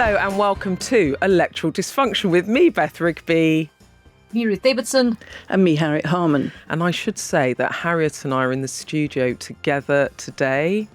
Hello and welcome to Electoral Dysfunction with me, Beth Rigby. Me, Ruth Davidson. And me, Harriet Harman. And I should say that Harriet and I are in the studio together today,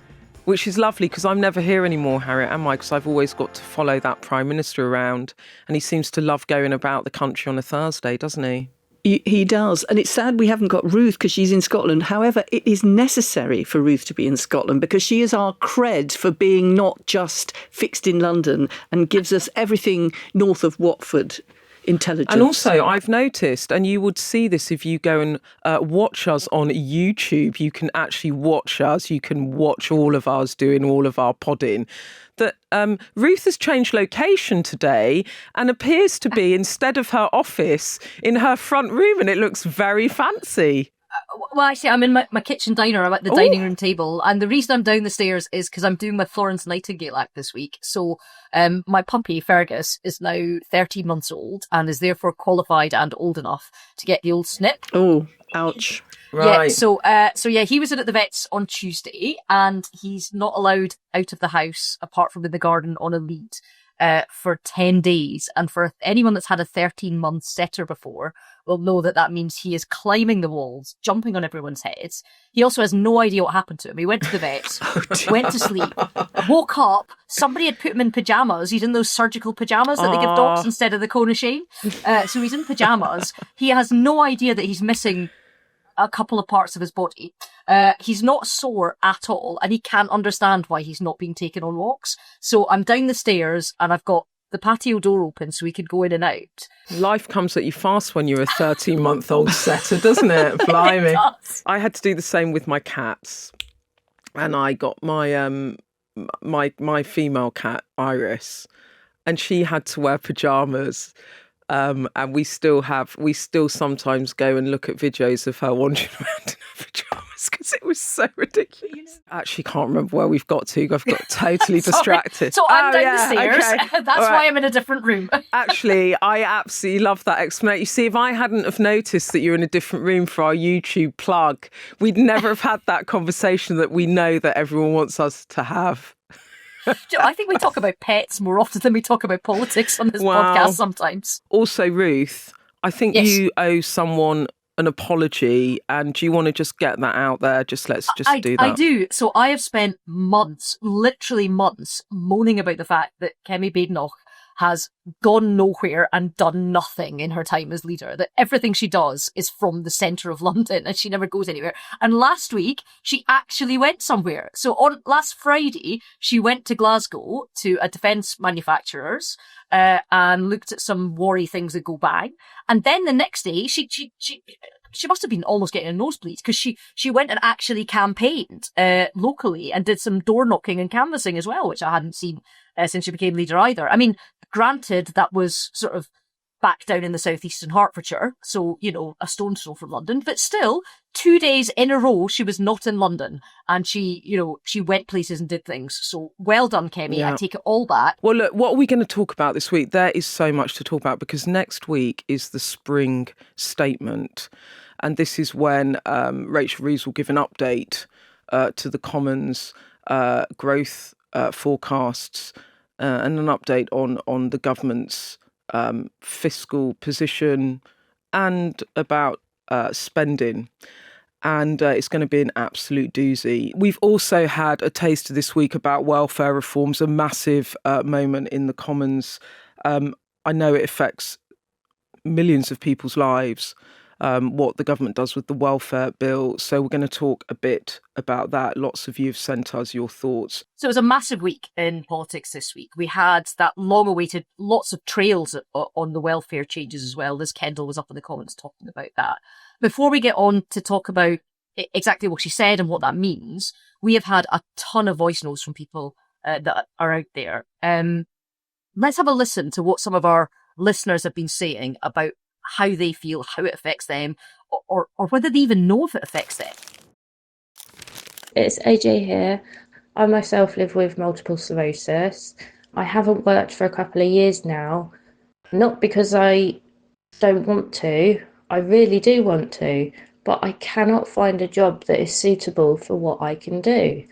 which is lovely because I'm never here anymore, Harriet, am I? Because I've always got to follow that Prime Minister around, and he seems to love going about the country on a Thursday, doesn't he? He does. And it's sad we haven't got Ruth because she's in Scotland. However, it is necessary for Ruth to be in Scotland because she is our cred for being not just fixed in London and gives us everything north of Watford intelligence. And also, I've noticed, and you would see this if you go and watch us on YouTube, you can actually watch us, you can watch all of us doing all of our podding, that Ruth has changed location today and appears to be, instead of her office, in her front room, and it looks very fancy. Well, actually, I'm in my kitchen diner. I'm at the dining room table. And the reason I'm down the stairs is because I'm doing my Florence Nightingale act this week. So my puppy, Fergus, is now 13 months old and is therefore qualified and old enough to get the old snip. Oh, ouch. Right. Yeah, so he was in at the vet's on Tuesday and he's not allowed out of the house apart from in the garden on a lead for 10 days. And for anyone that's had a 13-month setter before will know that means he is climbing the walls, jumping on everyone's heads. He also has no idea what happened to him. He went to the vet, went to sleep, woke up, somebody had put him in pyjamas. He's in those surgical pyjamas that they give dogs instead of the cone of shame. So he's in pyjamas. He has no idea that he's missing a couple of parts of his body. He's not sore at all, and he can't understand why he's not being taken on walks. So I'm down the stairs and I've got the patio door open so he could go in and out. Life comes at you fast when you're a 13-month-old setter, doesn't it? Blimey. It does. I had to do the same with my cats, and I got my my female cat Iris, and she had to wear pajamas. And we still sometimes go and look at videos of her wandering around in her pajamas because it was so ridiculous. I actually can't remember where we've got to. I've got totally distracted. So I'm down the stairs. Okay. That's why I'm in a different room. Actually, I absolutely love that explanation. You see, if I hadn't have noticed that you're in a different room for our YouTube plug, we'd never have had that conversation that we know that everyone wants us to have. I think we talk about pets more often than we talk about politics on this podcast sometimes. Also, Ruth, I think you owe someone an apology, and do you want to just get that out there? Let's do that. I do. So I have spent months, literally months, moaning about the fact that Kemi Badenoch has gone nowhere and done nothing in her time as leader, that everything she does is from the centre of London and she never goes anywhere. And last week, she actually went somewhere. So on last Friday, she went to Glasgow to a defence manufacturer's and looked at some worry things that go bang. And then the next day, she must have been almost getting a nosebleed because she went and actually campaigned locally and did some door knocking and canvassing as well, which I hadn't seen since she became leader either. I mean, granted, that was sort of back down in the southeastern Hertfordshire, so, a stone's throw from London, but still, 2 days in a row, she was not in London, and she went places and did things. So well done, Kemi. Yeah. I take it all back. Well, look, what are we going to talk about this week? There is so much to talk about because next week is the spring statement, and this is when Rachel Reeves will give an update to the Commons growth forecasts and an update on the government's fiscal position and about spending. And it's going to be an absolute doozy. We've also had a taster this week about welfare reforms, a massive moment in the Commons. I know it affects millions of people's lives, what the government does with the welfare bill. So we're going to talk a bit about that. Lots of you have sent us your thoughts. So it was a massive week in politics this week. We had that long-awaited, lots of trails on the welfare changes as well. Liz Kendall was up in the comments talking about that. Before we get on to talk about exactly what she said and what that means, we have had a ton of voice notes from people that are out there. Let's have a listen to what some of our listeners have been saying about how they feel, how it affects them, or whether they even know if it affects them. It's AJ here. I myself live with multiple sclerosis. I haven't worked for a couple of years now, not because I don't want to, I really do want to, but I cannot find a job that is suitable for what I can do.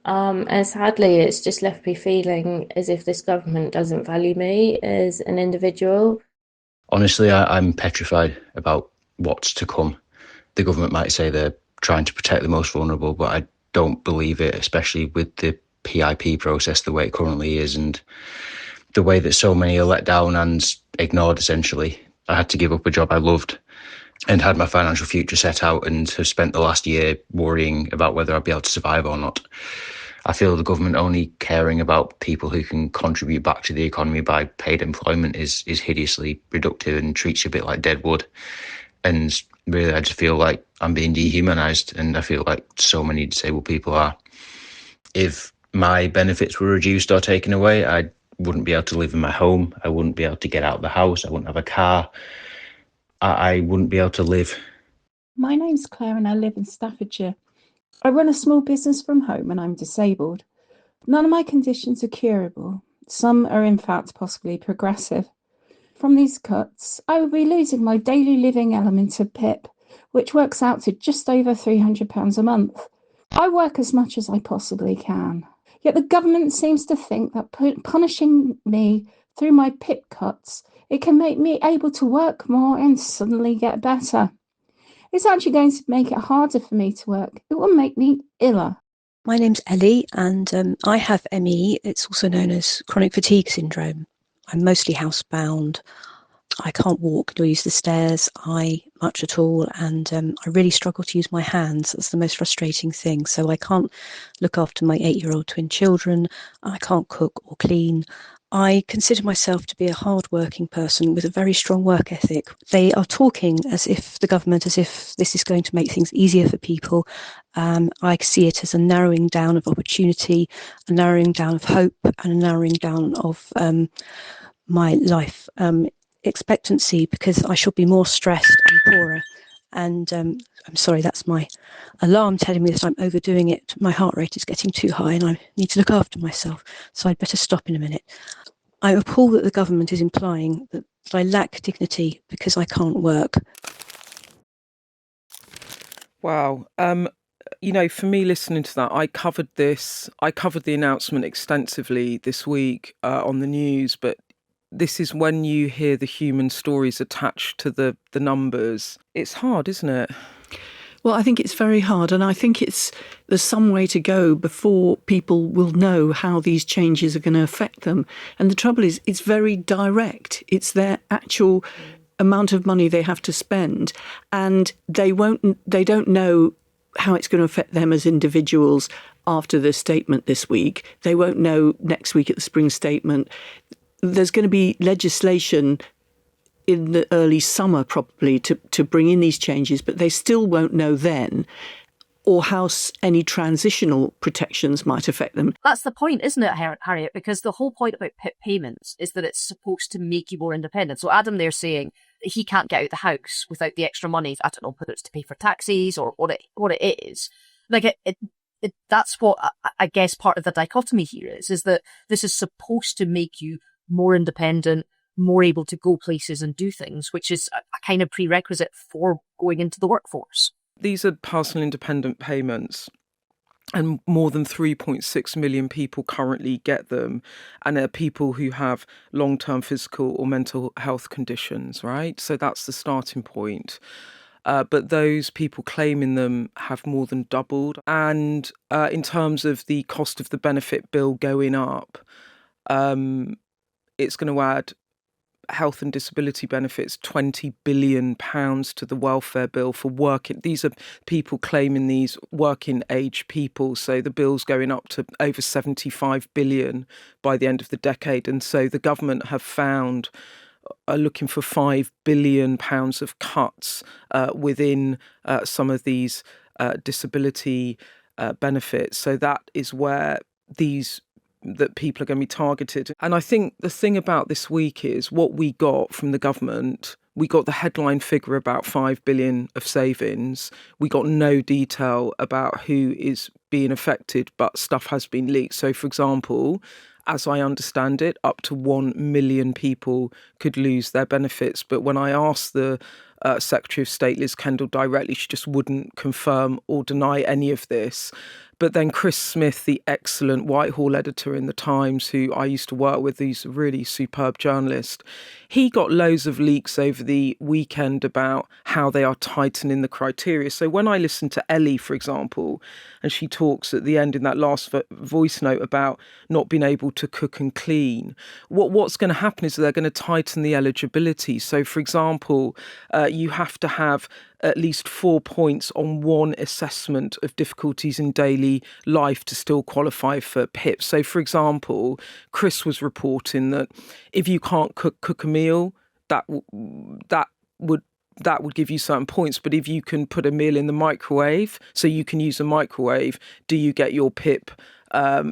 And sadly, it's just left me feeling as if this government doesn't value me as an individual. Honestly, I'm petrified about what's to come. The government might say they're trying to protect the most vulnerable, but I don't believe it, especially with the PIP process the way it currently is and the way that so many are let down and ignored, essentially. I had to give up a job I loved and had my financial future set out and have spent the last year worrying about whether I'd be able to survive or not. I feel the government only caring about people who can contribute back to the economy by paid employment is hideously reductive and treats you a bit like dead wood. And really, I just feel like I'm being dehumanised, and I feel like so many disabled people are. If my benefits were reduced or taken away, I wouldn't be able to live in my home. I wouldn't be able to get out of the house. I wouldn't have a car. I wouldn't be able to live. My name's Claire and I live in Staffordshire. I run a small business from home and I'm disabled. None of my conditions are curable. Some are in fact possibly progressive. From these cuts, I will be losing my daily living element of PIP, which works out to just over £300 a month. I work as much as I possibly can. Yet the government seems to think that punishing me through my PIP cuts, it can make me able to work more and suddenly get better. It's actually going to make it harder for me to work. It will make me iller. My name's Ellie and I have ME. It's also known as chronic fatigue syndrome. I'm mostly housebound. I can't walk nor use the stairs much at all, and I really struggle to use my hands. That's the most frustrating thing. So I can't look after my 8-year-old twin children. I can't cook or clean. I consider myself to be a hard-working person with a very strong work ethic. They are talking as if this is going to make things easier for people. I see it as a narrowing down of opportunity, a narrowing down of hope, and a narrowing down of my life expectancy, because I shall be more stressed and poorer. And I'm sorry, that's my alarm telling me that I'm overdoing it. My heart rate is getting too high and I need to look after myself. So I'd better stop in a minute. I'm appalled that the government is implying that I lack dignity because I can't work. Wow. For me listening to that, I covered the announcement extensively this week on the news, but this is when you hear the human stories attached to the numbers. It's hard, isn't it? Well, I think it's very hard, and I think there's some way to go before people will know how these changes are going to affect them. And the trouble is, it's very direct. It's their actual amount of money they have to spend, and they don't know how it's going to affect them as individuals after the statement this week. They won't know next week at the spring statement. There's going to be legislation in the early summer probably to bring in these changes, but they still won't know then, or how any transitional protections might affect them. That's the point, isn't it, Harriet? Because the whole point about PIP payments is that it's supposed to make you more independent. So Adam there saying that he can't get out of the house without the extra money, I don't know, whether it's to pay for taxis or what it is. Like that's what I guess part of the dichotomy here is that this is supposed to make you more independent, more able to go places and do things, which is a kind of prerequisite for going into the workforce. These are personal independent payments, and more than 3.6 million people currently get them, and they're people who have long-term physical or mental health conditions, right? So that's the starting point. But those people claiming them have more than doubled. And in terms of the cost of the benefit bill going up, it's going to add health and disability benefits, £20 billion to the welfare bill for working. These are people claiming these working age people. So the bill's going up to over 75 billion by the end of the decade. And so the government are looking for £5 billion of cuts within some of these disability benefits. So that is where that people are going to be targeted. And I think the thing about this week is what we got from the government. We got the headline figure about 5 billion of savings. We got no detail about who is being affected, but stuff has been leaked. So, for example, as I understand it, up to 1 million people could lose their benefits. But when I asked the Secretary of State Liz Kendall directly. She just wouldn't confirm or deny any of this. But then Chris Smith, the excellent Whitehall editor in The Times, who I used to work with, he's a really superb journalist, he got loads of leaks over the weekend about how they are tightening the criteria. So when I listen to Ellie, for example, and she talks at the end in that last voice note about not being able to cook and clean, what's going to happen is they're going to tighten the eligibility. So, for example, you have to have at least 4 points on one assessment of difficulties in daily life to still qualify for PIP. So, for example, Chris was reporting that if you can't cook a meal, that would give you certain points. But if you can put a meal in the microwave, so you can use a microwave, do you get your PIP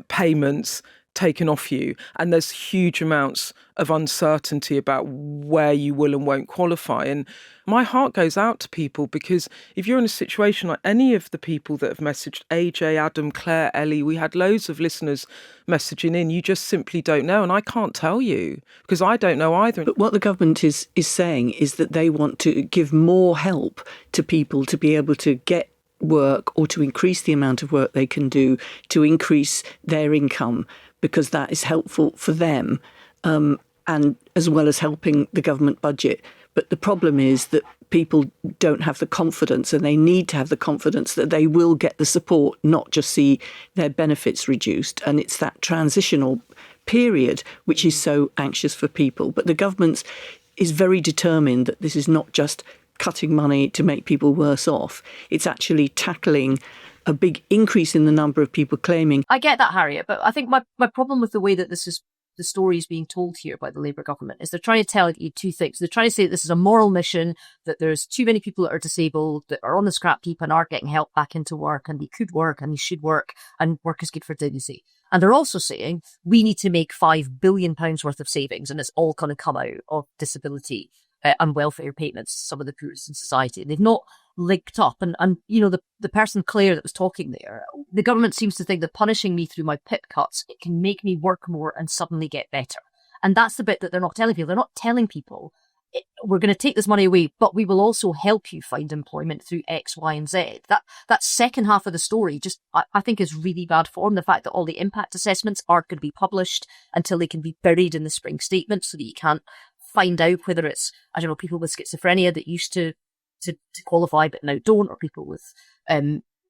payments taken off you? And there's huge amounts of uncertainty about where you will and won't qualify. And my heart goes out to people, because if you're in a situation like any of the people that have messaged, AJ, Adam, Claire, Ellie, we had loads of listeners messaging in, you just simply don't know. And I can't tell you because I don't know either. But what the government is saying is that they want to give more help to people to be able to get work, or to increase the amount of work they can do, to increase their income, because that is helpful for them, and as well as helping the government budget. But the problem is that people don't have the confidence, and they need to have the confidence that they will get the support, not just see their benefits reduced. And it's that transitional period which is so anxious for people. But the government is very determined that this is not just cutting money to make people worse off. It's actually tackling a big increase in the number of people claiming. I get that, Harriet, but I think my problem with the way that the story is being told here by the Labour government is they're trying to tell you two things. They're trying to say that this is a moral mission, that there's too many people that are disabled, that are on the scrap heap and are getting help back into work, and they could work and they should work, and work is good for dignity. And they're also saying we need to make £5 billion worth of savings, and it's all going to come out of disability and welfare payments to some of the poorest in society. They've not linked up. And you know, the person, Claire, that was talking there, the government seems to think that punishing me through my PIP cuts, it can make me work more and suddenly get better. And that's the bit that they're not telling people. They're not telling people, we're going to take this money away, but we will also help you find employment through X, Y, and Z. That second half of the story just, I think, is really bad form. The fact that all the impact assessments aren't going to be published until they can be buried in the spring statement, so that you can't find out whether it's, I don't know, people with schizophrenia that used to qualify but now don't, or people with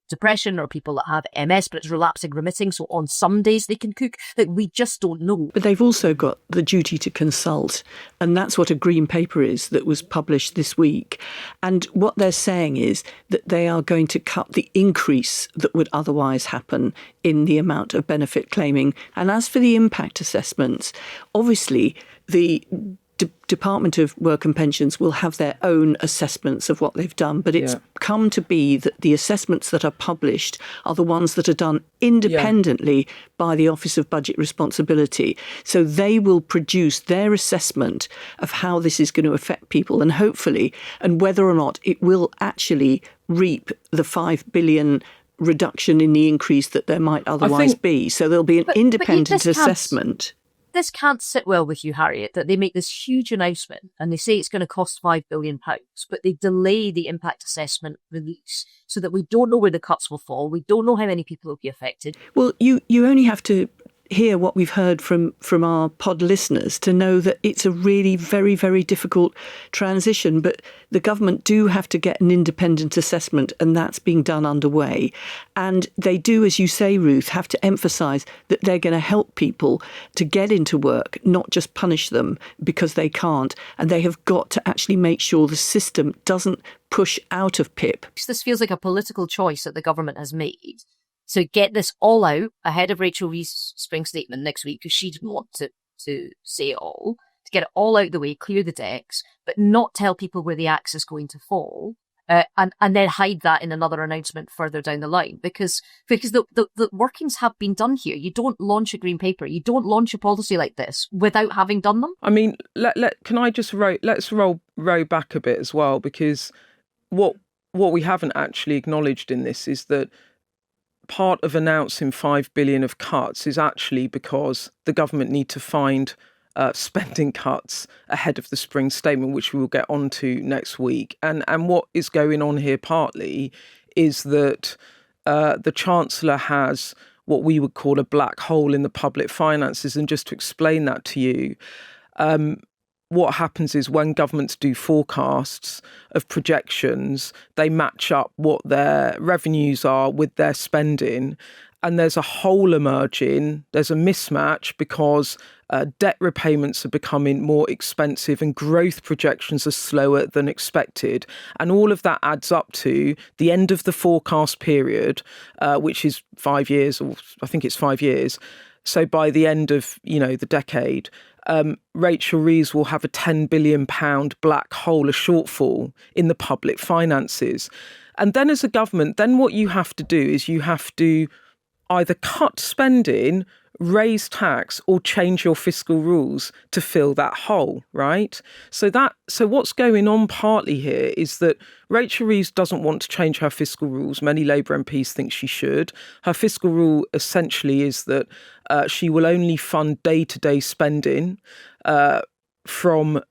depression, or people that have MS but it's relapsing remitting, so on some days they can cook. Like, we just don't know. But they've also got the duty to consult, and that's what a green paper is that was published this week. And what they're saying is that they are going to cut the increase that would otherwise happen in the amount of benefit claiming. And as for the impact assessments, obviously the Department of Work and Pensions will have their own assessments of what they've done, but it's come to be that the assessments that are published are the ones that are done independently by the Office of Budget Responsibility. So they will produce their assessment of how this is going to affect people, and hopefully, and whether or not it will actually reap the £5 billion reduction in the increase that there might otherwise be. So there'll be an independent assessment. This can't sit well with you, Harriet, that they make this huge announcement and they say it's going to cost £5 billion, but they delay the impact assessment release so that we don't know where the cuts will fall. We don't know how many people will be affected. Well, you only have to hear what we've heard from our pod listeners to know that it's a really very, very difficult transition. But the government do have to get an independent assessment, and that's being done underway. And they do, as you say, Ruth, have to emphasise that they're going to help people to get into work, not just punish them because they can't. And they have got to actually make sure the system doesn't push out of PIP. This feels like a political choice that the government has made. So get this all out ahead of Rachel Reeves' spring statement next week, because she didn't want to say it all, to get it all out of the way, clear the decks, but not tell people where the axe is going to fall, and then hide that in another announcement further down the line, because the workings have been done here. You don't launch a green paper, you don't launch a policy like this without having done them. I mean, can I just let's roll back a bit as well, because what we haven't actually acknowledged in this is that part of announcing 5 billion of cuts is actually because the government need to find spending cuts ahead of the spring statement, which we will get onto next week. And what is going on here partly is that the Chancellor has what we would call a black hole in the public finances. And just to explain that to you, what happens is when governments do forecasts of projections, they match up what their revenues are with their spending. And there's a hole emerging, there's a mismatch because debt repayments are becoming more expensive and growth projections are slower than expected. And all of that adds up to the end of the forecast period, which is 5 years, or I think it's 5 years. So by the end of, the decade, Rachel Reeves will have a £10 billion black hole, a shortfall in the public finances. And then as a government, then what you have to do is you have to either cut spending, raise tax, or change your fiscal rules to fill that hole, right? So what's going on partly here is that Rachel Reeves doesn't want to change her fiscal rules. Many Labour MPs think she should. Her fiscal rule essentially is that she will only fund day-to-day spending from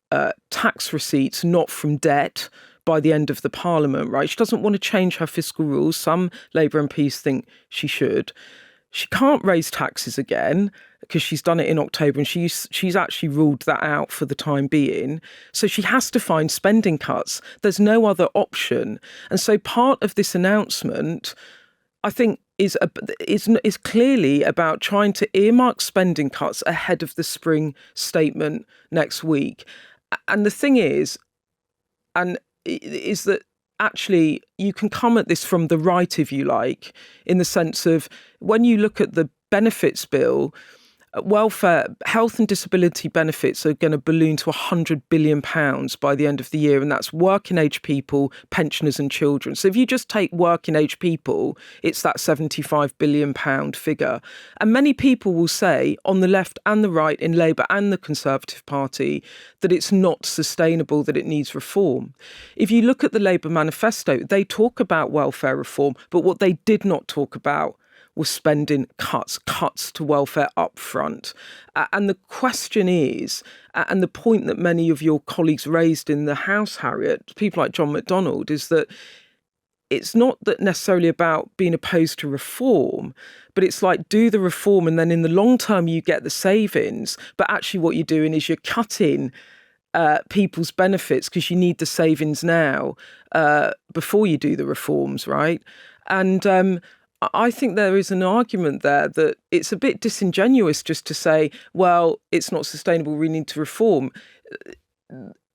tax receipts, not from debt, by the end of the Parliament, right? She doesn't want to change her fiscal rules. Some Labour MPs think she should. She can't raise taxes again because she's done it in October and she's actually ruled that out for the time being. So she has to find spending cuts. There's no other option. And so part of this announcement, I think, is clearly about trying to earmark spending cuts ahead of the spring statement next week. And the thing is that actually you can come at this from the right, if you like, in the sense of when you look at the benefits bill, welfare, health and disability benefits are going to balloon to £100 billion by the end of the year. And that's working age people, pensioners and children. So if you just take working age people, it's that £75 billion figure. And many people will say on the left and the right in Labour and the Conservative Party that it's not sustainable, that it needs reform. If you look at the Labour manifesto, they talk about welfare reform, but what they did not talk about was spending cuts to welfare up front. And the question is, and the point that many of your colleagues raised in the House, Harriet, people like John McDonnell, is that it's not that necessarily about being opposed to reform, but it's like do the reform and then in the long term you get the savings. But actually what you're doing is you're cutting people's benefits because you need the savings now before you do the reforms, right? And I think there is an argument there that it's a bit disingenuous just to say, well, it's not sustainable, we need to reform,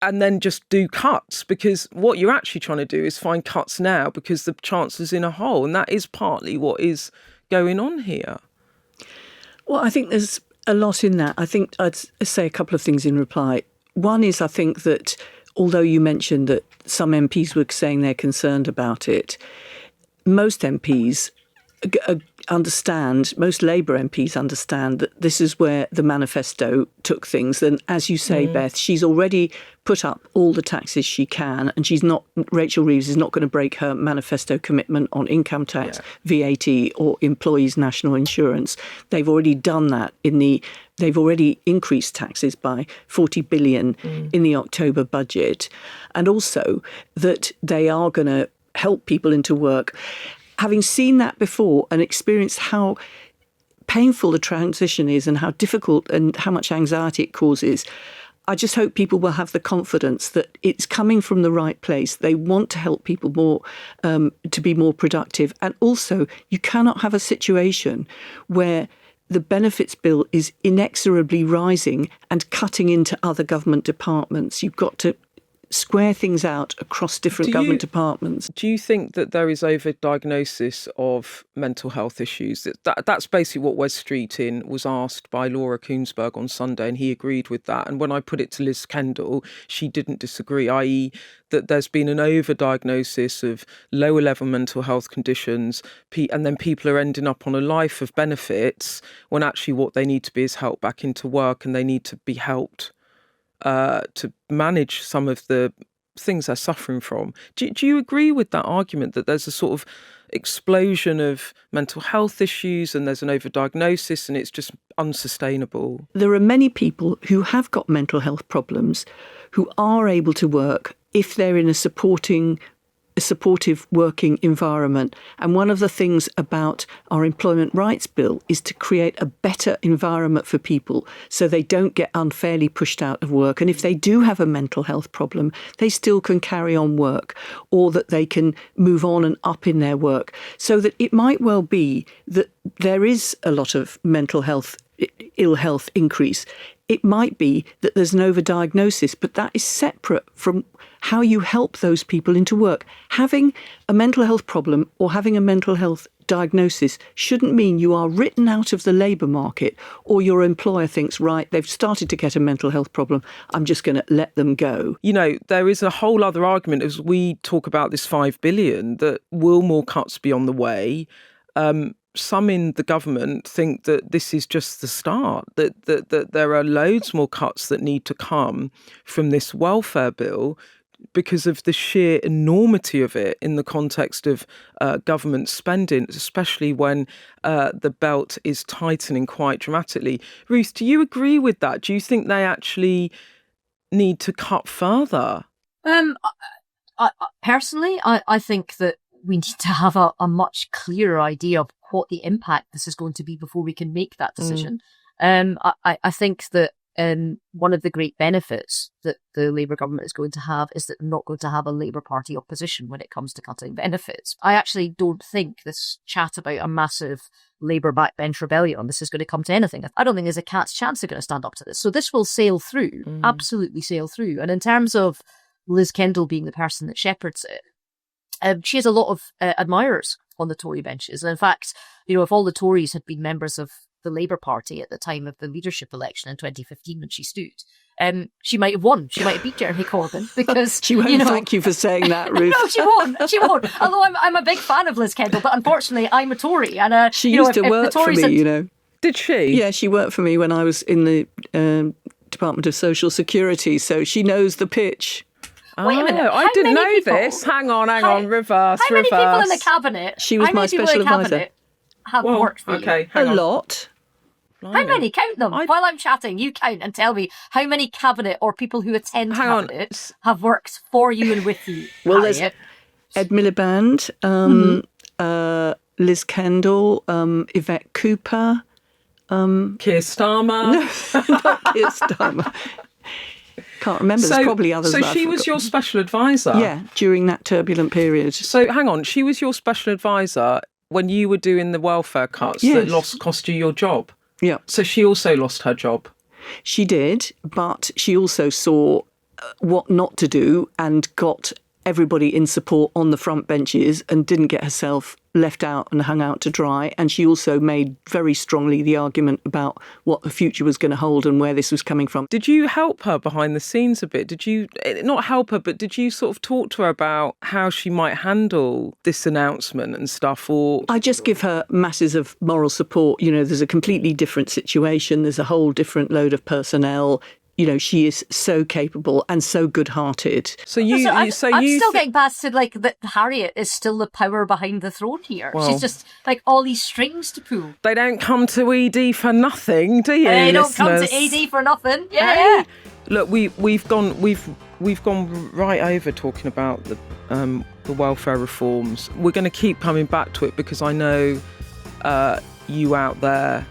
and then just do cuts, because what you're actually trying to do is find cuts now because the Chancellor's in a hole, and that is partly what is going on here. Well, I think there's a lot in that. I think I'd say a couple of things in reply. One is I think that although you mentioned that some MPs were saying they're concerned about it, most MPs understand, most Labour MPs understand that this is where the manifesto took things. And as you say, Beth, she's already put up all the taxes she can, and Rachel Reeves is not going to break her manifesto commitment on income tax, VAT or employees' national insurance. They've already done that they've already increased taxes by 40 billion in the October budget. And also that they are going to help people into work. Having seen that before and experienced how painful the transition is and how difficult and how much anxiety it causes, I just hope people will have the confidence that it's coming from the right place. They want to help people more, to be more productive. And also, you cannot have a situation where the benefits bill is inexorably rising and cutting into other government departments. You've got to square things out across different government departments. Do you think that there is over-diagnosis of mental health issues? That's basically what Wes Streeting was asked by Laura Koonsberg on Sunday, and he agreed with that. And when I put it to Liz Kendall, she didn't disagree, i.e. that there's been an over-diagnosis of lower-level mental health conditions, and then people are ending up on a life of benefits when actually what they need to be is helped back into work, and they need to be helped to manage some of the things they're suffering from. Do you agree with that argument that there's a sort of explosion of mental health issues and there's an overdiagnosis and it's just unsustainable? There are many people who have got mental health problems who are able to work if they're in a supportive working environment. And one of the things about our employment rights bill is to create a better environment for people so they don't get unfairly pushed out of work. And if they do have a mental health problem, they still can carry on work, or that they can move on and up in their work. So that it might well be that there is a lot of mental health, ill health increase. It might be that there's an overdiagnosis, but that is separate from how you help those people into work. Having a mental health problem or having a mental health diagnosis shouldn't mean you are written out of the labour market, or your employer thinks, right, they've started to get a mental health problem, I'm just going to let them go. You know, there is a whole other argument as we talk about this 5 billion, that will more cuts be on the way? Some in the government think that this is just the start, that there are loads more cuts that need to come from this welfare bill because of the sheer enormity of it in the context of government spending, especially when the belt is tightening quite dramatically. Ruth, do you agree with that? Do you think they actually need to cut further? Personally, I think that we need to have a much clearer idea of what the impact this is going to be before we can make that decision. I think that one of the great benefits that the Labour government is going to have is that they're not going to have a Labour Party opposition when it comes to cutting benefits. I actually don't think this chat about a massive Labour backbench rebellion, this is going to come to anything. I don't think there's a cat's chance they're going to stand up to this. So this will sail through, absolutely sail through. And in terms of Liz Kendall being the person that shepherds it, she has a lot of admirers on the Tory benches. And in fact, you know, if all the Tories had been members of the Labour Party at the time of the leadership election in 2015 when she stood, she might have won. She might have beat Jeremy Corbyn because she won't. Thank you for saying that, Ruth. No, she won't. She won't. Although I'm a big fan of Liz Kendall, but unfortunately I'm a Tory, and she used to work for me. You know, did she? Yeah, she worked for me when I was in the Department of Social Security, so she knows the pitch. Wait a minute. I didn't know this. Hang on. Reverse. How many people in the cabinet? She was my special advisor. Have worked for you? A lot. How many? Count them. While I'm chatting, you count and tell me how many cabinet or people who attend cabinet have worked for you and with you. Well, there's Ed Miliband, Liz Kendall, Yvette Cooper, Keir Starmer. Not Keir Starmer. Can't remember. There's probably others. So she was your special advisor? Yeah, during that turbulent period. So hang on, she was your special advisor when you were doing the welfare cuts that cost you your job? Yeah. So she also lost her job? She did, but she also saw what not to do and got everybody in support on the front benches and didn't get herself left out and hung out to dry. And she also made very strongly the argument about what the future was going to hold and where this was coming from. Did you help her behind the scenes a bit? Did you, not help her, but did you sort of talk to her about how she might handle this announcement and stuff? Or I just give her masses of moral support. You know, there's a completely different situation. There's a whole different load of personnel. You know, she is so capable and so good-hearted. So I'm still getting past to like that Harriet is still the power behind the throne here. Well, she's just like all these strings to pull. They don't come to ED for nothing, do you? They listeners? Don't come to ED for nothing. Yeah. Look, we've gone right over talking about the welfare reforms. We're going to keep coming back to it because I know you out there.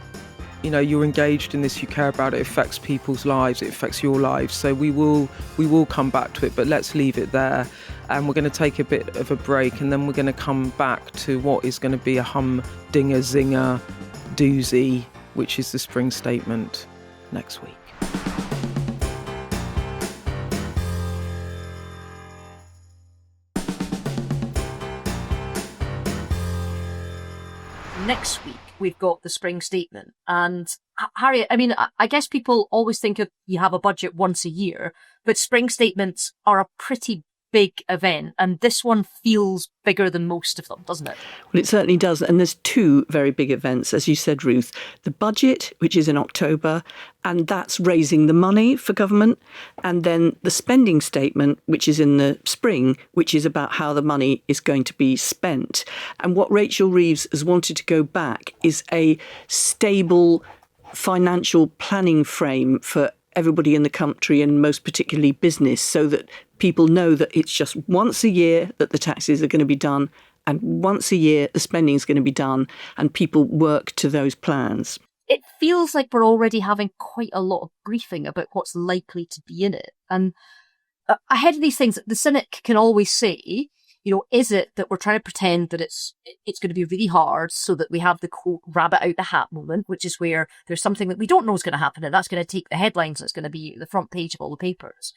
You know, you're engaged in this, you care about it, it affects people's lives, it affects your lives. So we will come back to it, but let's leave it there. And we're going to take a bit of a break and then we're going to come back to what is going to be a humdinger zinger doozy, which is the spring statement next week. Next week, we've got the spring statement. And Harriet, I mean, I guess people always think of you have a budget once a year, but spring statements are a pretty big event, and this one feels bigger than most of them, doesn't it? Well, it certainly does. And there's two very big events, as you said, Ruth. The budget, which is in October, and that's raising the money for government. And then the spending statement, which is in the spring, which is about how the money is going to be spent. And what Rachel Reeves has wanted to go back is a stable financial planning frame for everybody in the country, and most particularly business, so that people know that it's just once a year that the taxes are going to be done, and once a year the spending is going to be done, and people work to those plans. It feels like we're already having quite a lot of briefing about what's likely to be in it. And ahead of these things, the cynic can always say, is it that we're trying to pretend that it's going to be really hard so that we have the quote rabbit out the hat moment, which is where there's something that we don't know is going to happen and that's going to take the headlines and it's going to be the front page of all the papers.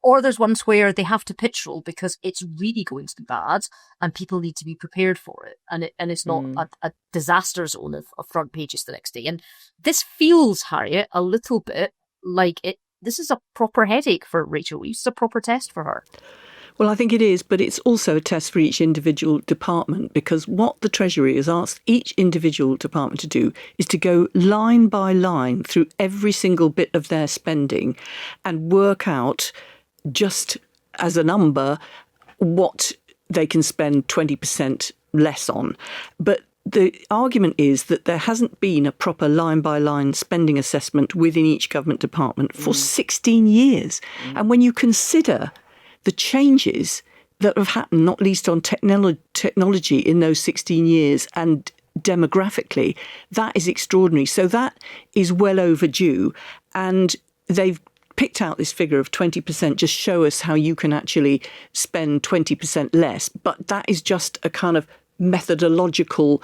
Or there's ones where they have to pitch roll because it's really going to be bad and people need to be prepared for it. And it's not a disaster zone of front pages the next day. And this feels, Harriet, a little bit like this is a proper headache for Rachel Reeves. It's a proper test for her. Well, I think it is, but it's also a test for each individual department, because what the Treasury has asked each individual department to do is to go line by line through every single bit of their spending and work out, just as a number, what they can spend 20% less on. But the argument is that there hasn't been a proper line-by-line spending assessment within each government department for 16 years. And when you consider the changes that have happened, not least on technology in those 16 years and demographically, that is extraordinary. So that is well overdue. And they've picked out this figure of 20%, just show us how you can actually spend 20% less. But that is just a kind of methodological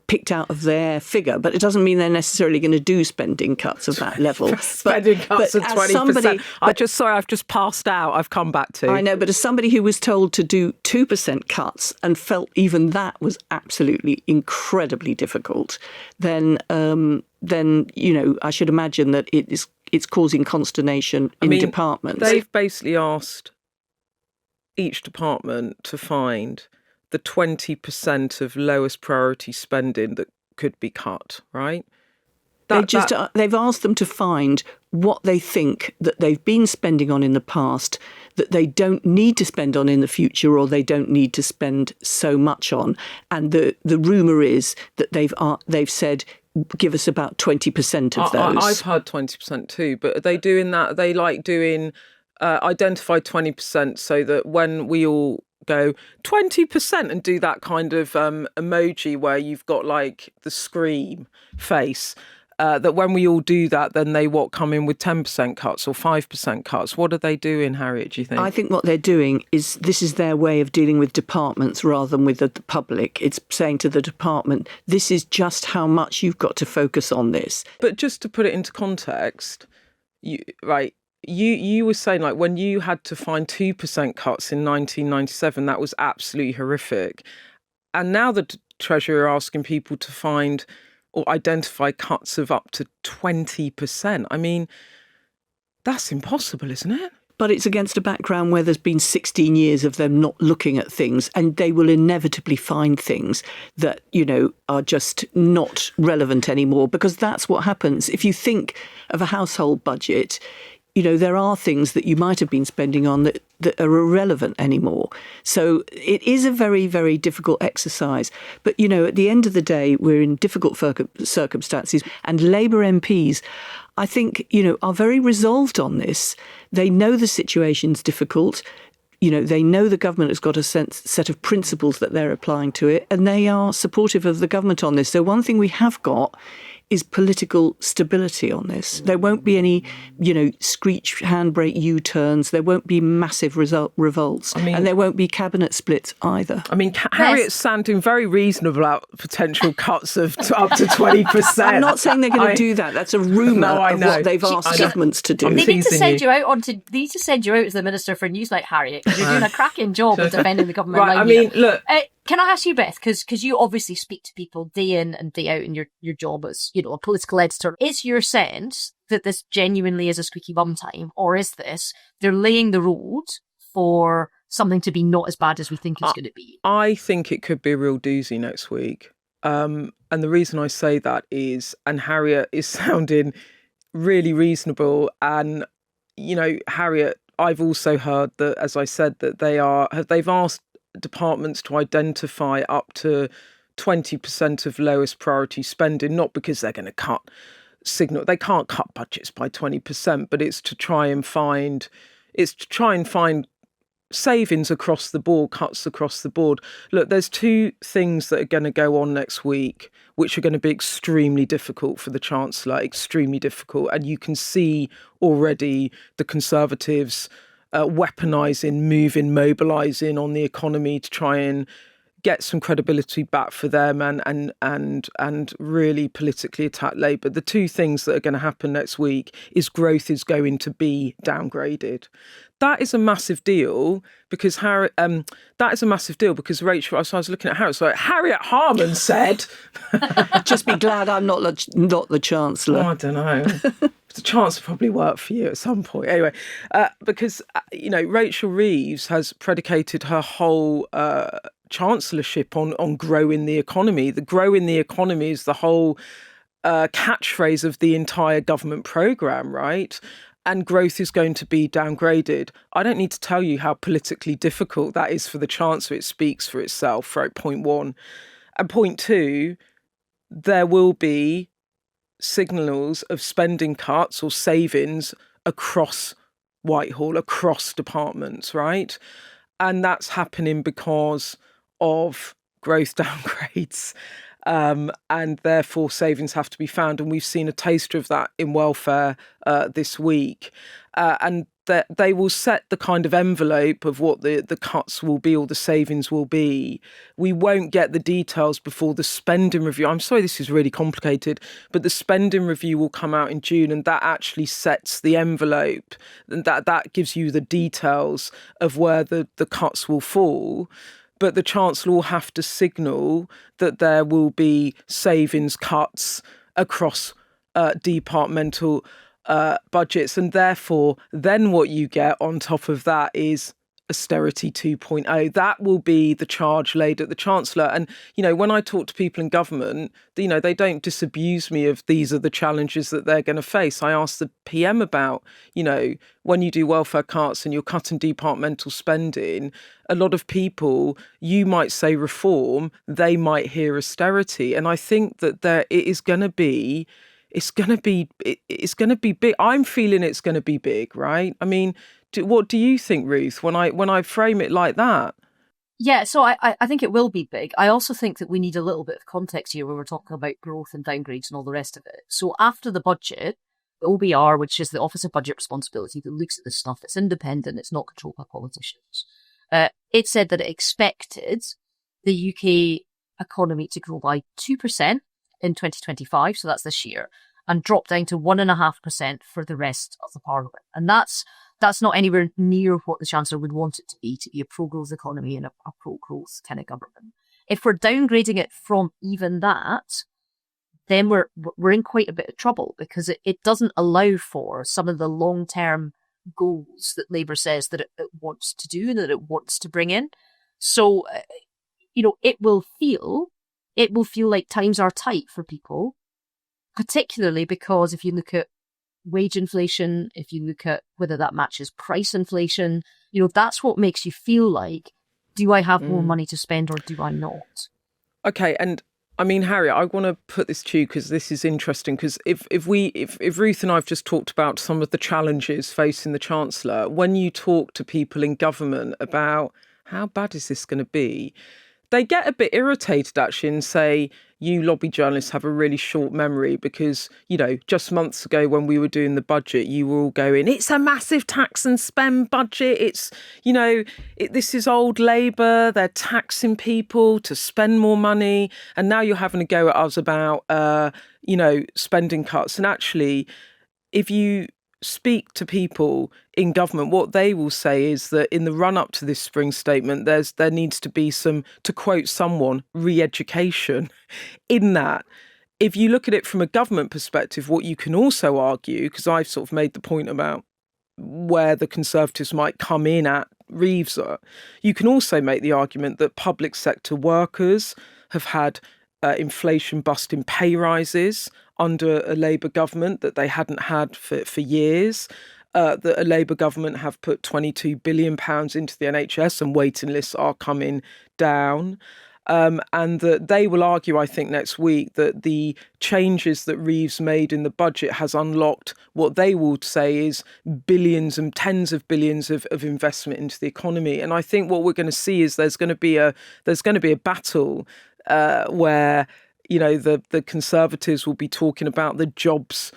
picked out of their figure, but it doesn't mean they're necessarily going to do spending cuts of that level. Spending cuts of 20%. I've just passed out. I've come back to. I know, but as somebody who was told to do 2% cuts and felt even that was absolutely incredibly difficult, then I should imagine that it's causing consternation in departments. They've basically asked each department to find the 20% of lowest priority spending that could be cut, right? They've asked them to find what they think that they've been spending on in the past that they don't need to spend on in the future, or they don't need to spend so much on. And the rumour is that they've said, give us about 20% of those. I've heard 20% too, but are they doing that? Are they like doing identify 20% so that when we all go 20% and do that kind of emoji where you've got like the scream face, that when we all do that, then they come in with 10% cuts or 5% cuts? What are they doing, Harriet, do you think? I think what they're doing is, this is their way of dealing with departments rather than with the public. It's saying to the department, this is just how much you've got to focus on this. But just to put it into context, You were saying, like, when you had to find 2% cuts in 1997, that was absolutely horrific. And now the Treasury are asking people to find or identify cuts of up to 20%. I mean, that's impossible, isn't it? But it's against a background where there's been 16 years of them not looking at things, and they will inevitably find things that, are just not relevant anymore, because that's what happens. If you think of a household budget, there are things that you might have been spending on that are irrelevant anymore. So it is a very, very difficult exercise. But, at the end of the day, we're in difficult circumstances. And Labour MPs, I think, are very resolved on this. They know the situation's difficult. They know the government has got a set of principles that they're applying to it, and they are supportive of the government on this. So one thing we have got is political stability on this. There won't be any, screech handbrake U-turns. There won't be massive revolts. And there won't be cabinet splits either. Harriet's sounding very reasonable about potential cuts of up to 20%. I'm not saying they're going to do that. That's a rumour of what they've asked governments to do. They need to send you out as the Minister for Newsnight, Harriet, because you're doing a cracking job of defending the government. Right, look. Can I ask you, Beth, because you obviously speak to people day in and day out in your job as, a political editor. Is your sense that this genuinely is a squeaky bum time, or is this they're laying the road for something to be not as bad as we think it's going to be? I think it could be a real doozy next week. And the reason I say that is, and Harriet is sounding really reasonable. And, Harriet, I've also heard that, as I said, that they've asked departments to identify up to 20% of lowest priority spending, not because they're going to they can't cut budgets by 20%, but it's to try and find savings across the board, cuts across the board. Look, there's two things that are going to go on next week, which are going to be extremely difficult for the Chancellor, extremely difficult. And you can see already the Conservatives weaponising, moving, mobilising on the economy to try and get some credibility back for them and really politically attack Labour. The two things that are going to happen next week is growth is going to be downgraded. That is a massive deal because Rachel, as I was looking at Harriet, so Harriet Harman said, just be glad I'm not the Chancellor. Oh, I don't know. The Chancellor probably worked for you at some point. Anyway, because, Rachel Reeves has predicated her whole chancellorship on growing the economy. The growing the economy is the whole catchphrase of the entire government programme, right? And growth is going to be downgraded. I don't need to tell you how politically difficult that is for the Chancellor. It speaks for itself, right? Point one. And point two, there will be signals of spending cuts or savings across Whitehall, across departments, right? And that's happening because of growth downgrades. And therefore savings have to be found. And we've seen a taster of that in welfare this week. And that they will set the kind of envelope of what the cuts will be or the savings will be. We won't get the details before the spending review. I'm sorry, this is really complicated, but the spending review will come out in June, and that actually sets the envelope. And that gives you the details of where the cuts will fall. But the Chancellor will have to signal that there will be savings cuts across departmental budgets. And therefore, then what you get on top of that is austerity 2.0. That will be the charge laid at the Chancellor. And, when I talk to people in government, they don't disabuse me of these are the challenges that they're going to face. I asked the PM about, when you do welfare cuts and you're cutting departmental spending, a lot of people, you might say reform, they might hear austerity. And I think that it's going to be big. I'm feeling it's going to be big, right? I mean, what do you think, Ruth, when I frame it like that? Yeah, so I think it will be big. I also think that we need a little bit of context here when we're talking about growth and downgrades and all the rest of it. So after the budget, the OBR, which is the Office of Budget Responsibility that looks at this stuff, it's independent, it's not controlled by politicians. It said that it expected the UK economy to grow by 2% in 2025, so that's this year, and drop down to 1.5% for the rest of the Parliament. And that's not anywhere near what the Chancellor would want it to be a pro-growth economy and a pro-growth kind of government. If we're downgrading it from even that, then we're in quite a bit of trouble because it doesn't allow for some of the long-term goals that Labour says that it wants to do and that it wants to bring in. So, it will feel like times are tight for people, particularly because if you look at wage inflation, if you look at whether that matches price inflation, that's what makes you feel like, do I have more money to spend or do I not? Okay, and I mean, Harriet, I want to put this to you because this is interesting. Because if Ruth and I have just talked about some of the challenges facing the Chancellor, when you talk to people in government about how bad is this going to be, they get a bit irritated actually and say, you lobby journalists have a really short memory because, just months ago when we were doing the budget, you were all going, it's a massive tax and spend budget. It's, this is old Labour. They're taxing people to spend more money. And now you're having a go at us about, spending cuts. And actually, if you speak to people in government, what they will say is that in the run up to this spring statement, there needs to be some, to quote someone, re-education in that if you look at it from a government perspective, what you can also argue, because I've sort of made the point about where the Conservatives might come in at Reeves, you can also make the argument that public sector workers have had inflation busting pay rises under a Labour government that they hadn't had for years. That a Labour government have put £22 billion into the NHS and waiting lists are coming down. And that they will argue, I think, next week that the changes that Reeves made in the budget has unlocked what they will say is billions and tens of billions of investment into the economy. And I think what we're going to see is there's going to be a battle where the Conservatives will be talking about the jobs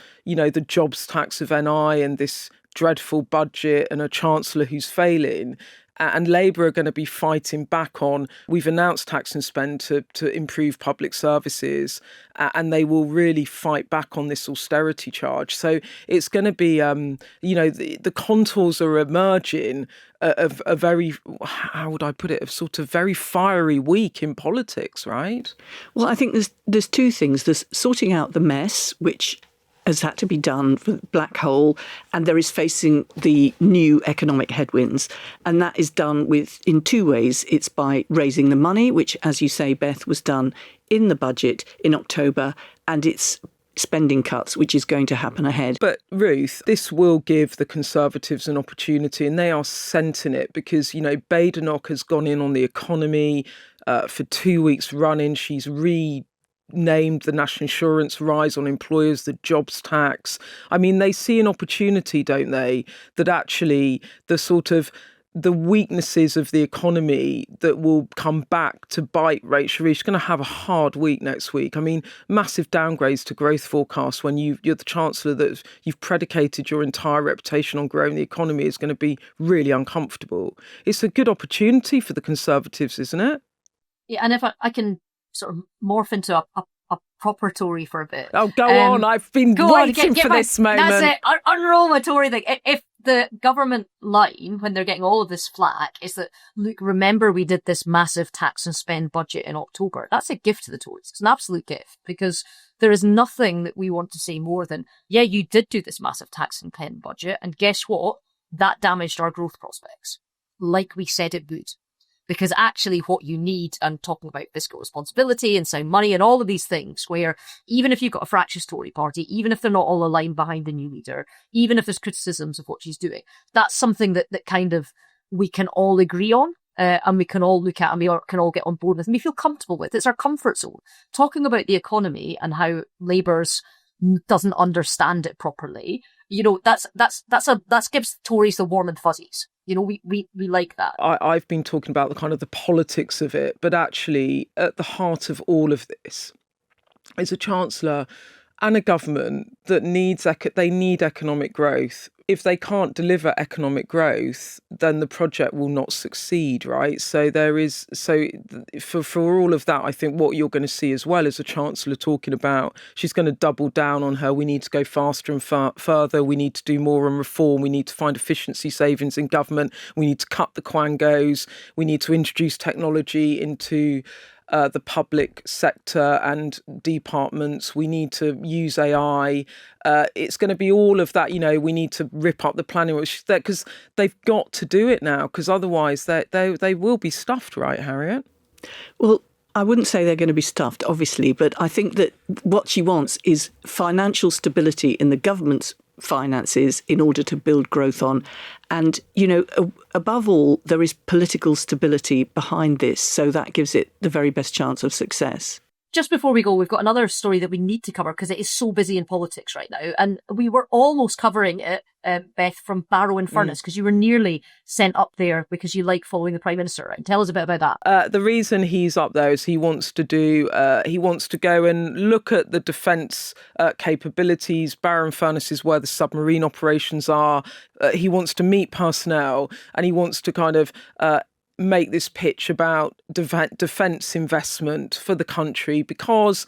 tax of NI and this dreadful budget and a chancellor who's failing. And Labour are going to be fighting back on, we've announced tax and spend to improve public services, and they will really fight back on this austerity charge. So it's going to be, the contours are emerging of a very, how would I put it, a sort of very fiery week in politics, right? Well, I think there's two things. There's sorting out the mess, which has had to be done for the black hole, and there is facing the new economic headwinds. And that is done in two ways. It's by raising the money, which, as you say, Beth, was done in the budget in October, and it's spending cuts, which is going to happen ahead. But Ruth, this will give the Conservatives an opportunity, and they are scenting it because, Badenoch has gone in on the economy for 2 weeks running. She's named the national insurance rise on employers, the jobs tax. I mean, they see an opportunity, don't they, that actually the weaknesses of the economy that will come back to bite Rachel Reeves. She's going to have a hard week next week. I mean, massive downgrades to growth forecasts when you're the chancellor that you've predicated your entire reputation on growing the economy is going to be really uncomfortable. It's a good opportunity for the Conservatives, isn't it? Yeah, and if I can sort of morph into a proper Tory for a bit. Oh, go on. I've been waiting for this moment. That's it. Unroll my Tory thing. If the government line, when they're getting all of this flack, is that, look, remember we did this massive tax and spend budget in October. That's a gift to the Tories. It's an absolute gift because there is nothing that we want to say more than, yeah, you did do this massive tax and spend budget. And guess what? That damaged our growth prospects. Like we said it would. Because actually what you need, and talking about fiscal responsibility and sound money and all of these things, where even if you've got a fractious Tory party, even if they're not all aligned behind the new leader, even if there's criticisms of what she's doing, that's something that kind of we can all agree on and we can all look at and we can all get on board with and we feel comfortable with. It's our comfort zone. Talking about the economy and how Labour's doesn't understand it properly, that gives Tories the warm and fuzzies. We like that. I've been talking about the politics of it, but actually at the heart of all of this is a chancellor and a government that need economic growth. If they can't deliver economic growth, then the project will not succeed, right? So for all of that, I think what you're going to see as well is a chancellor talking about, she's going to double down on her, we need to go faster and further, we need to do more on reform, we need to find efficiency savings in government, we need to cut the quangos, we need to introduce technology into the public sector and departments. We need to use AI. It's going to be all of that. We need to rip up the planning, because they've got to do it now, because otherwise they will be stuffed, right, Harriet? Well, I wouldn't say they're going to be stuffed, obviously, but I think that what she wants is financial stability in the government's finances in order to build growth on. And, above all, there is political stability behind this. So that gives it the very best chance of success. Just before we go, we've got another story that we need to cover because it is so busy in politics right now. And we were almost covering it, Beth, from Barrow and Furness, because you were nearly sent up there because you like following the Prime Minister, right? Tell us a bit about that. The reason he's up there is he wants to go and look at the defence capabilities. Barrow and Furness is where the submarine operations are. He wants to meet personnel and he wants to make this pitch about defence investment for the country, because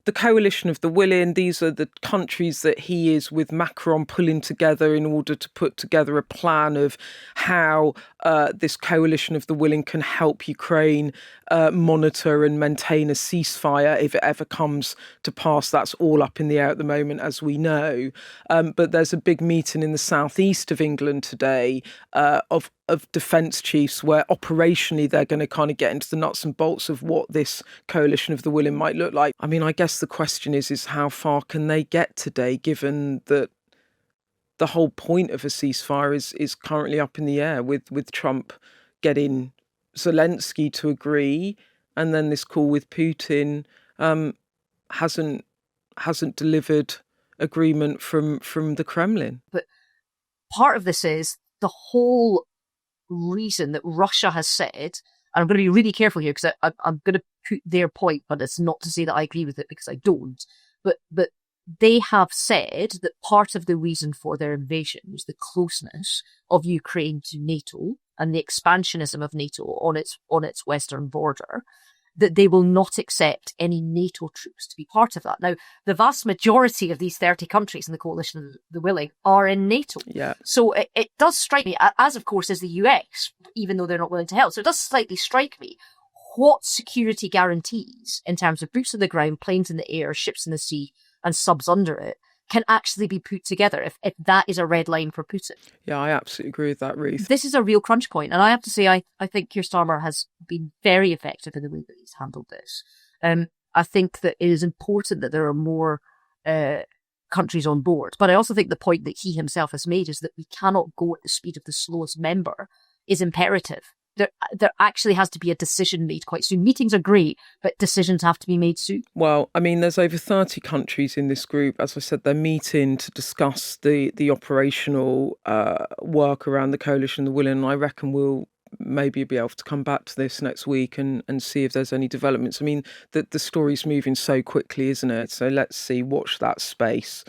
the coalition of the willing, these are the countries that he is with Macron pulling together in order to put together a plan of how this coalition of the willing can help Ukraine monitor and maintain a ceasefire if it ever comes to pass. That's all up in the air at the moment, as we know. But there's a big meeting in the southeast of England today of defence chiefs where operationally they're going to kind of get into the nuts and bolts of what this coalition of the willing might look like. I mean, I guess the question is how far can they get today, given that the whole point of a ceasefire is currently up in the air with Trump getting Zelensky to agree, and then this call with Putin hasn't delivered agreement from the Kremlin. But part of this is the whole reason that Russia has said, and I'm going to be really careful here because I'm going to put their point, but it's not to say that I agree with it because I don't. But they have said that part of the reason for their invasion was the closeness of Ukraine to NATO and the expansionism of NATO on its western border, that they will not accept any NATO troops to be part of that. Now, the vast majority of these 30 countries in the coalition of the willing are in NATO. Yeah. So it does strike me, as of course is the US, even though they're not willing to help. So it does slightly strike me what security guarantees in terms of boots on the ground, planes in the air, ships in the sea, and subs under it can actually be put together if that is a red line for Putin. Yeah, I absolutely agree with that, Ruth. This is a real crunch point, and I have to say I think Keir Starmer has been very effective in the way that he's handled this. I think that it is important that there are more countries on board, but I also think the point that he himself has made is that we cannot go at the speed of the slowest member is imperative. There actually has to be a decision made quite soon. Meetings are great, but decisions have to be made soon. Well, I mean, there's over 30 countries in this group. As I said, they're meeting to discuss the operational work around the coalition, the willing. And I reckon we'll maybe be able to come back to this next week and see if there's any developments. I mean, the story's moving so quickly, isn't it? So let's see, watch that space.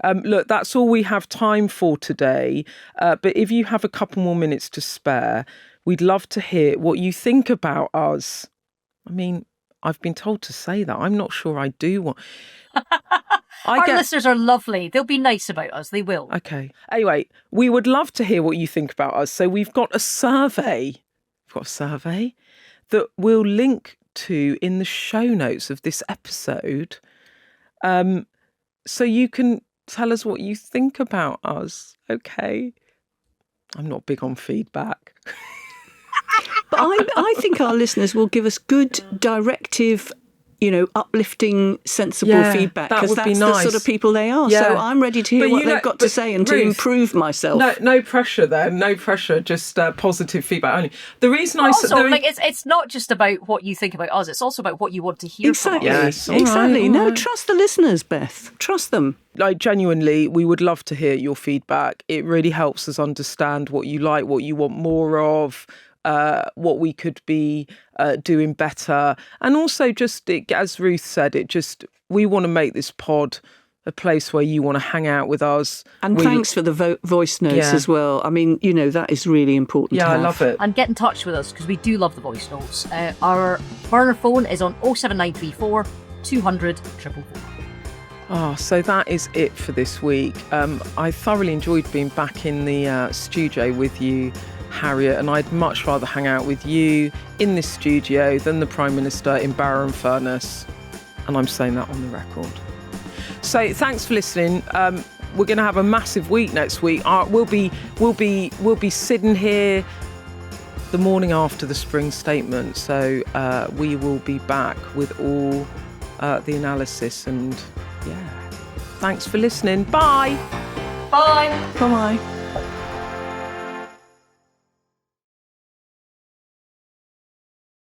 Look, that's all we have time for today. But if you have a couple more minutes to spare, we'd love to hear what you think about us. I mean, I've been told to say that. I'm not sure I do want... Our listeners are lovely. They'll be nice about us. They will. Okay. Anyway, we would love to hear what you think about us. So we've got a survey. That we'll link to in the show notes of this episode. So you can tell us what you think about us. Okay. I'm not big on feedback. But I think our listeners will give us good, directive, uplifting, sensible feedback, because that's the sort of people they are. Yeah. So I'm ready to hear what they've got to say and Ruth, to improve myself. No pressure there. No pressure. Just positive feedback only. The reason it's not just about what you think about us. It's also about what you want to hear from us. Yes, exactly. Right. No, trust the listeners, Beth. Trust them. Like, genuinely, we would love to hear your feedback. It really helps us understand what you like, what you want more of, what we could be doing better. And also just, as Ruth said, we want to make this pod a place where you want to hang out with us. And thanks for the voice notes as well. I mean, that is really important to have. I love it. And get in touch with us, because we do love the voice notes. Our burner phone is on 07934 200 444. Oh, so that is it for this week. I thoroughly enjoyed being back in the studio with you, Harriet, and I'd much rather hang out with you in this studio than the Prime Minister in Barrow and Furness. And I'm saying that on the record. So thanks for listening. We're going to have a massive week next week. We'll be sitting here the morning after the spring statement. So we will be back with all the analysis and thanks for listening. Bye. Bye. Bye-bye.